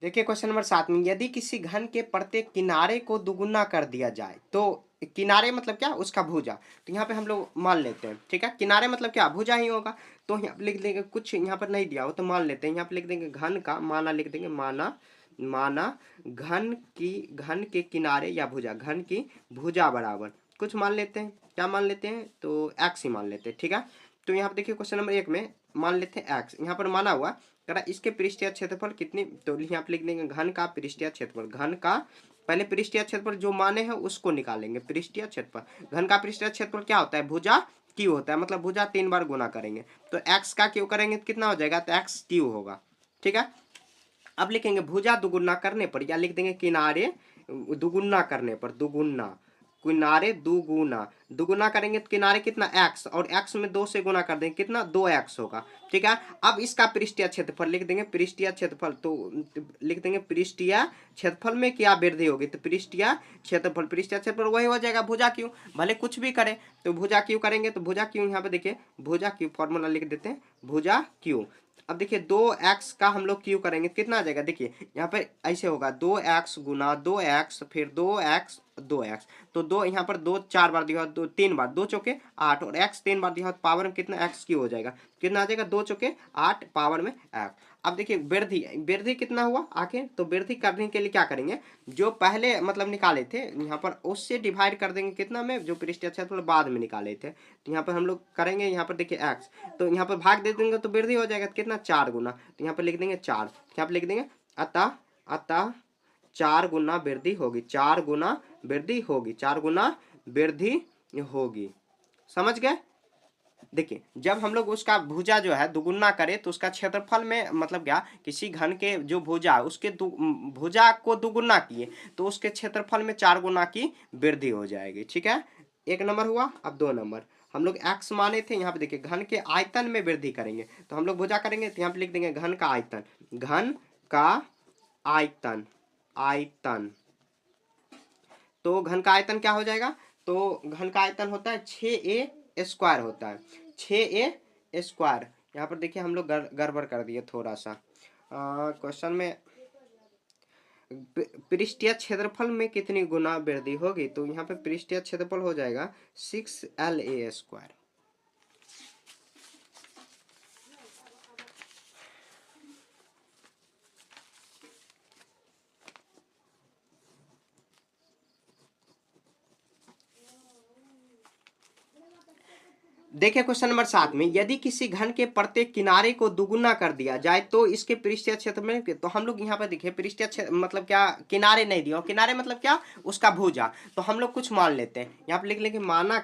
देखिए question number 7 में, यदि किसी घन के प्रत्येक किनारे को दुगुना कर दिया जाए तो किनारे मतलब क्या, उसका भुजा। तो यहाँ पे हम लोग मान लेते हैं, ठीक है, किनारे मतलब क्या, भुजा ही होगा। तो यहाँ पे लिख देंगे, कुछ यहाँ पर नहीं दिया हो तो मान लेते हैं, यहाँ पे लिख देंगे घन का, माना लिख देंगे, माना माना घन के किनारे या भुजा, घन की भुजा बराबर कुछ मान लेते हैं, क्या मान लेते हैं, तो एक्स ही मान लेते हैं, ठीक है। तो यहाँ पे देखिए क्वेश्चन नंबर 1 में मान लेते हैं एक्स, यहाँ पर माना हुआ करा, इसके पृष्ठीय क्षेत्रफल कितनी, तो यहाँ पे लिख देंगे घन का पृष्ठीय क्षेत्रफल, घन का पहले पृष्ठीय क्षेत्रफल जो माने हैं उसको निकालेंगे, पृष्ठीय क्षेत्रफल, घन का पृष्ठीय क्षेत्रफल क्या होता है, भुजा क्यू होता है, मतलब भुजा 3 बार गुना करेंगे, तो एक्स का क्यू करेंगे तो कितना हो जाएगा, तो एक्स क्यू होगा, ठीक है। अब लिखेंगे भुजा दुगुना करने पर, या लिख देंगे किनारे दुगुना करने पर, दुगुना, किनारे दुगुना, दुगुना करेंगे तो किनारे कितना एक्स, और एक्स में 2 से गुना कर देंगे कितना, 2x होगा, ठीक है। अब इसका पृष्ठीय क्षेत्रफल लिख देंगे, पृष्ठीय क्षेत्रफल, तो लिख देंगे पृष्ठीय क्षेत्रफल में क्या वृद्धि होगी, तो पृष्ठीय क्षेत्रफल, पृष्ठीय क्षेत्रफल वही हो जाएगा भुजा क्यू, भले कुछ भी करे तो भुजा क्यू करेंगे, तो भुजा क्यू यहाँ पे देखिए, भुजा क्यू फॉर्मूला लिख देते हैं, भुजा क्यू। अब देखिए 2x का हम लोग क्यू करेंगे कितना आ जाएगा, देखिए यहाँ पे ऐसे होगा 2x गुना 2x फिर 2x 2x, तो दो यहाँ पर 2 4 बार दिया, 2 3 बार, 2 चौके 8, और x 3 बार दिया, पावर में कितना x क्यू हो जाएगा, कितना आ जाएगा, 2 चौके 8 पावर में x। अब देखिए वृद्धि, वृद्धि कितना हुआ आगे, तो वृद्धि करने के लिए क्या करेंगे, जो पहले मतलब निकाले थे यहाँ पर उससे डिवाइड कर देंगे कितना में, जो पृष्ठीय क्षेत्रफल बाद में निकाले थे, तो यहाँ पर हम लोग करेंगे, यहाँ पर देखिए x, तो यहाँ पर भाग दे देंगे तो वृद्धि हो जाएगा, तो कितना 4 गुना, तो यहाँ पर लिख देंगे 4, यहाँ पर लिख देंगे अतः अतः 4 गुना वृद्धि होगी, 4 गुना वृद्धि होगी, 4 गुना वृद्धि होगी, समझ गए। देखिए जब हम लोग उसका भुजा जो है दुगुना करें तो उसका क्षेत्रफल में मतलब क्या, किसी घन के जो भुजा उसके भुजा को दुगुना किए तो उसके क्षेत्रफल में 4 गुना की वृद्धि हो जाएगी, ठीक है। 1 नंबर हुआ। अब 2 नंबर, हम लोग x माने थे, यहाँ पे देखिए घन के आयतन में वृद्धि करेंगे, तो हम लोग भुजा करेंगे तो यहाँ पे लिख देंगे घन का आयतन, घन का आयतन, आयतन, तो घन का आयतन क्या हो जाएगा, तो घन का आयतन होता है 6a² होता है, 6a²। यहाँ पर देखिए हम लोग गड़बड़ कर दिए थोड़ा सा, क्वेश्चन में पृष्ठीय क्षेत्रफल में कितनी गुना वृद्धि होगी, तो यहाँ पे पृष्ठीय क्षेत्रफल हो जाएगा 6la²। देखिए क्वेश्चन नंबर 7 में, यदि किसी घन के प्रत्येक किनारे को दुगुना कर दिया जाए तो इसके पृष्ठीय क्षेत्र में, तो हम लोग यहाँ पर देखिए पृष्ठीय क्षेत्र मतलब क्या, किनारे नहीं दिया, किनारे मतलब क्या, उसका भुजा, तो हम लोग कुछ मान लेते हैं, यहाँ पे लिख लेंगे माना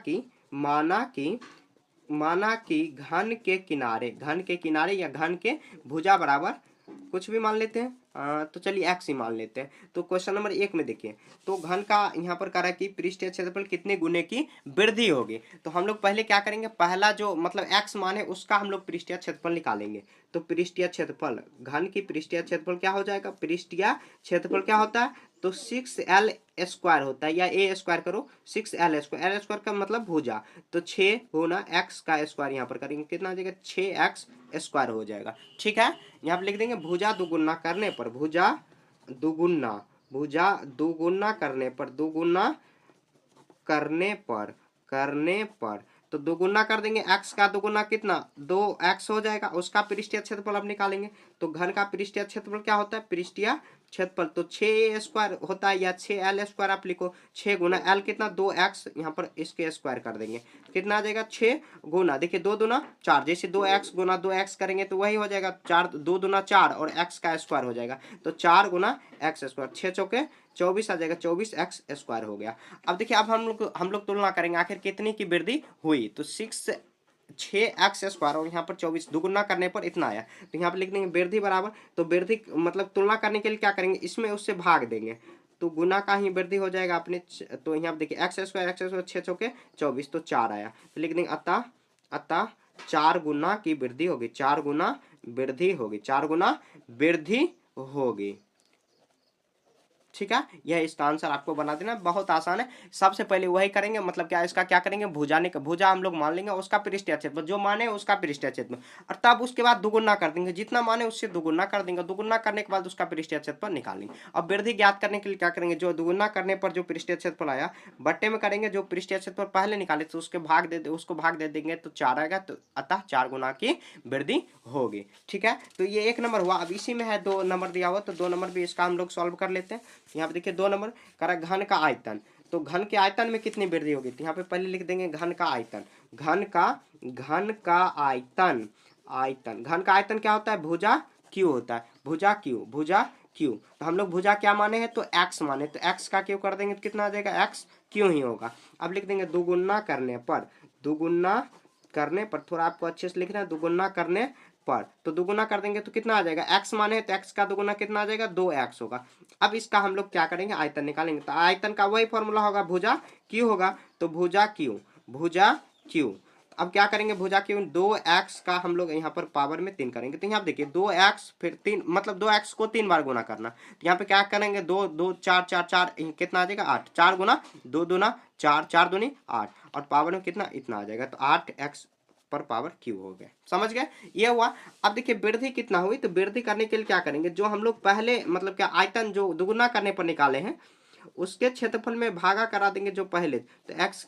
कि घन के किनारे या घन के भुजा बराबर कुछ भी मान लेते हैं, तो चलिए एक्स ही मान लेते हैं। तो क्वेश्चन नंबर 1 में देखिए, तो घन का यहाँ पर कह रहा है कि पृष्ठीय क्षेत्रफल कितने गुने की वृद्धि होगी, तो हम लोग पहले क्या करेंगे, पहला जो मतलब एक्स मान है उसका हम लोग पृष्ठीय क्षेत्रफल निकालेंगे, तो पृष्ठीय क्षेत्रफल, घन की पृष्ठीय क्षेत्रफल क्या हो जाएगा, पृष्ठीय क्षेत्रफल क्या होता है, तो 6l² होता है, या a² करो, 6l² का मतलब भुजा, तो 6 गुना x का स्क्वायर यहाँ पर करेंगे कितना आ जाएगा, 6x² हो जाएगा, ठीक है। यहाँ पर लिख देंगे भुजा दुगुना करने पर, भुजा दुगुना करने पर तो दोगुना कर देंगे, x का दोगुना कितना, 2x हो जाएगा, उसका पृष्ठीय क्षेत्रफल अब निकालेंगे, तो घन का पृष्ठीय क्षेत्रफल क्या होता है, पृष्ठीय क्षेत्रफल, तो 6a² होता है, या 6l² आप लिखो, 6 गुना l कितना 2x, यहाँ पर इसके स्क्वायर कर देंगे कितना आ जाएगा, 6 गुना, देखिए 2 दूना 4, जैसे 2x गुना 2x करेंगे तो वही हो जाएगा 4, 2 दूना 4 और x का स्क्वायर हो जाएगा, तो 4 गुना x², 6 चौके 24 आ जाएगा, 24x² हो गया। अब देखिए अब हम लोग तुलना करेंगे आखिर कितनी की वृद्धि हुई, तो 6x² और यहाँ पर 24 दुगुना करने पर इतना आया, तो यहाँ पर लिख देंगे वृद्धि बराबर, तो वृद्धि मतलब तुलना करने के लिए क्या करेंगे, इसमें उससे भाग देंगे, तो गुना का ही वृद्धि हो जाएगा अपने, तो यहाँ पर देखिए x², 6 चौके 24, तो 4 आया, तो लिख देंगे अतः 4 गुना की वृद्धि होगी, 4 गुना वृद्धि होगी, 4 गुना वृद्धि होगी, ठीक है, यह इसका आंसर आपको बना देना, बहुत आसान है। सबसे पहले वही करेंगे, मतलब क्या इसका क्या करेंगे, भुजाने का भुजा हम लोग मान लेंगे, उसका पृष्ठीय क्षेत्रफल जो माने उसका पृष्ठीय क्षेत्रफल, और तब उसके बाद दुगुना कर देंगे, जितना माने उससे दुगुना कर देंगे, दुगुना करने के बाद उसका पृष्ठीय क्षेत्रफल निकालेंगे। अब वृद्धि ज्ञात करने के लिए क्या करेंगे, जो दुगुना करने पर जो पृष्ठीय क्षेत्रफल आया बट्टे में करेंगे, जो पृष्ठीय क्षेत्रफल पहले निकाले तो उसको भाग दे देंगे तो 4 आएगा, तो अतः 4 गुना की वृद्धि होगी। ठीक है, तो ये 1 नंबर हुआ। अब इसी में है 2 नंबर दिया हुआ, तो 2 नंबर भी इसका हम लोग सॉल्व कर लेते हैं। यहाँ पे देखिए 2 नंबर करा घन का आयतन, तो घन के आयतन में कितनी वृद्धि होगी, तो यहाँ पे पहले लिख देंगे घन का आयतन, घन का घन का आयतन क्या होता है, भुजा क्यू होता है, भुजा क्यू। तो हम लोग भुजा क्या माने हैं, तो एक्स माने, तो एक्स का क्यू कर देंगे तो कितना आ जाएगा, एक्स क्यू ही होगा। अब लिख देंगे दुगुना करने पर थोड़ा आपको अच्छे से लिखना है, दुगुना करने पर, तो दुगुना कर देंगे तो कितना आ जाएगा, एक्स माने तो एक्स का दुगुना कितना आ जाएगा, 2x होगा। अब इसका हम लोग क्या करेंगे, आयतन निकालेंगे, तो आयतन का वही फॉर्मूला होगा, भुजा क्यू होगा, तो भुजा क्यू। अब क्या करेंगे, भुजा क्यू 2x का हम लोग यहाँ पर पावर में 3 करेंगे, तो यहाँ पे देखिए 2x फिर 3, मतलब 2x को 3 बार गुना करना, तो यहाँ पे क्या करेंगे, 2 2 4 4 4 कितना आ जाएगा 8, 4 गुना 2 दूना 4, 4 दूनी 8, और पावर में कितना इतना आ जाएगा, तो 8x पर पावर क्यू हो गया। समझ गए, ये हुआ। अब देखिए वृद्धि कितना हुई, तो वृद्धि करने के लिए क्या करेंगे, जो हम लोग पहले मतलब क्या आयतन जो दुगुना करने पर निकाले हैं उसके क्षेत्रफल में भागा करा देंगे जो पहले, तो एक्स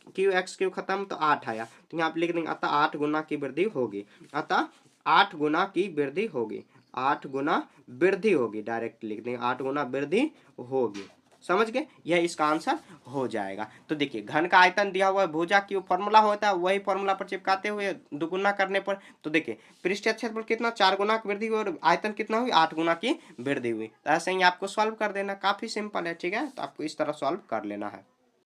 क्यू खत्म, तो 8 आया, तो यहाँ पे लिख देंगे अतः 8 गुना की वृद्धि होगी, अतः 8 गुना की वृद्धि होगी, 8 गुना वृद्धि होगी, डायरेक्ट लिख देंगे 8 गुना वृद्धि होगी। समझ गए, यह इसका आंसर हो जाएगा। तो देखिए घन का आयतन दिया हुआ है, भुजा क्यू फॉर्मूला होता है, वही फॉर्मूला पर चिपकाते हुए दुगुना करने पर, तो देखिए पृष्ठीय क्षेत्रफल कितना 4 गुना की वृद्धि हुई और आयतन कितना हुई 8 गुना की वृद्धि हुई। तो ऐसे ही आपको सॉल्व कर देना, काफी सिंपल है। ठीक है, तो आपको इस तरह सॉल्व कर लेना है।